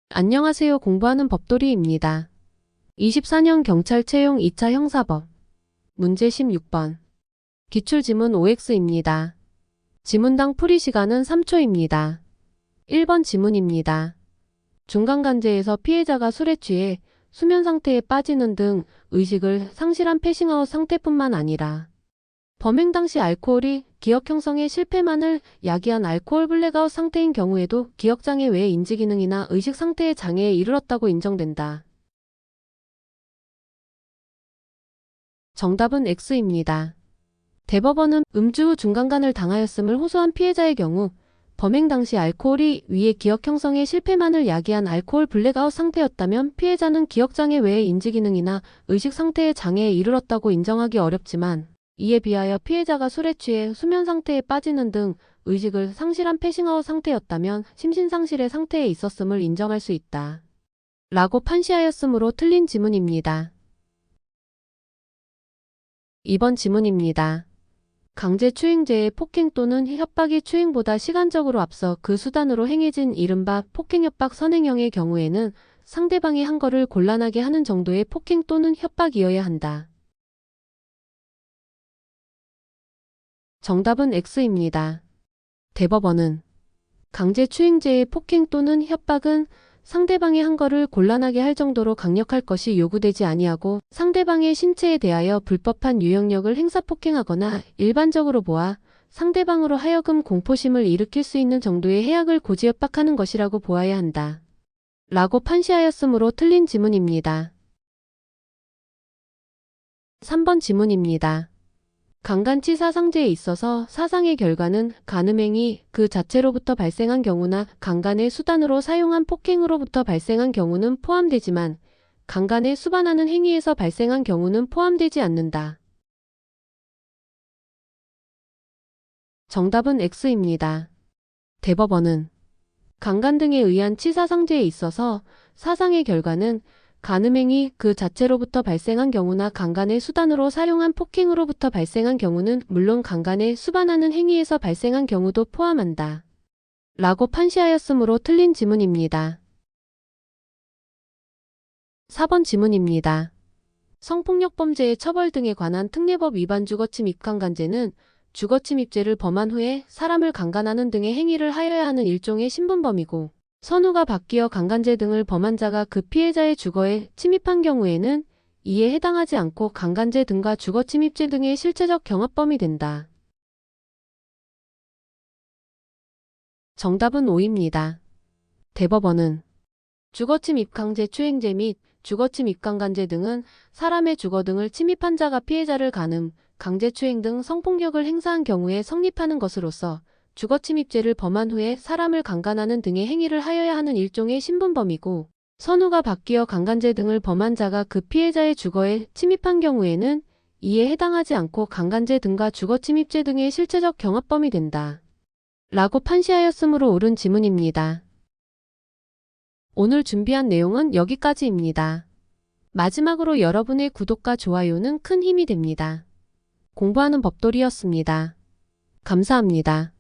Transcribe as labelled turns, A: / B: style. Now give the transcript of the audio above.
A: 안녕하세요. 공부하는 법돌이입니다. 24년 경찰 채용 2차 형사법 문제 16번 기출지문 OX입니다. 지문당 풀이 시간은 3초입니다. 1번 지문입니다. 중간간제에서 피해자가 술에 취해 수면 상태에 빠지는 등 의식을 상실한 패싱아웃 상태뿐만 아니라 범행 당시 알코올이 기억 형성에 실패만을 야기한 알코올 블랙아웃 상태인 경우에도 기억장애 외의 인지기능이나 의식 상태의 장애에 이르렀다고 인정된다. 정답은 X입니다. 대법원은 음주 후 중간간을 당하였음을 호소한 피해자의 경우 범행 당시 알코올이 위의 기억 형성에 실패만을 야기한 알코올 블랙아웃 상태였다면 피해자는 기억장애 외의 인지기능이나 의식 상태의 장애에 이르렀다고 인정하기 어렵지만 이에 비하여 피해자가 술에 취해 수면 상태에 빠지는 등 의식을 상실한 패싱아웃 상태였다면 심신상실의 상태에 있었음을 인정할 수 있다. 라고 판시하였으므로 틀린 지문입니다. 2번 지문입니다. 강제추행죄의 폭행 또는 협박이 추행보다 시간적으로 앞서 그 수단으로 행해진 이른바 폭행협박 선행형의 경우에는 상대방이 한 거를 곤란하게 하는 정도의 폭행 또는 협박이어야 한다. 정답은 X입니다. 대법원은 강제추행죄의 폭행 또는 협박은 상대방이 한 거를 곤란하게 할 정도로 강력할 것이 요구되지 아니하고 상대방의 신체에 대하여 불법한 유형력을 행사폭행하거나 일반적으로 보아 상대방으로 하여금 공포심을 일으킬 수 있는 정도의 해악을 고지협박하는 것이라고 보아야 한다. 라고 판시하였으므로 틀린 지문입니다. 3번 지문입니다. 강간치사상죄에 있어서 사상의 결과는 간음행위 그 자체로부터 발생한 경우나 강간의 수단으로 사용한 폭행으로부터 발생한 경우는 포함되지만 강간에 수반하는 행위에서 발생한 경우는 포함되지 않는다. 정답은 X입니다. 대법원은 강간 등에 의한 치사상죄에 있어서 사상의 결과는 간음행위 그 자체로부터 발생한 경우나 강간의 수단으로 사용한 폭행으로부터 발생한 경우는 물론 강간에 수반하는 행위에서 발생한 경우도 포함한다. 라고 판시하였으므로 틀린 지문입니다. 4번 지문입니다. 성폭력범죄의 처벌 등에 관한 특례법 위반 주거침입강간죄는 주거침입죄를 범한 후에 사람을 강간하는 등의 행위를 하여야 하는 일종의 신분범이고 선우가 바뀌어 강간죄 등을 범한 자가 그 피해자의 주거에 침입한 경우에는 이에 해당하지 않고 강간죄 등과 주거침입죄 등의 실체적 경합범이 된다. 정답은 O입니다. 대법원은 주거침입강제 추행죄 및 주거침입강간죄 등은 사람의 주거 등을 침입한 자가 피해자를 간음, 강제추행 등 성폭력을 행사한 경우에 성립하는 것으로서 주거침입죄를 범한 후에 사람을 강간하는 등의 행위를 하여야 하는 일종의 신분범이고 선우가 바뀌어 강간죄 등을 범한 자가 그 피해자의 주거에 침입한 경우에는 이에 해당하지 않고 강간죄 등과 주거침입죄 등의 실체적 경합범이 된다. 라고 판시하였으므로 옳은 지문입니다. 오늘 준비한 내용은 여기까지입니다. 마지막으로 여러분의 구독과 좋아요는 큰 힘이 됩니다. 공부하는 법돌이였습니다. 감사합니다.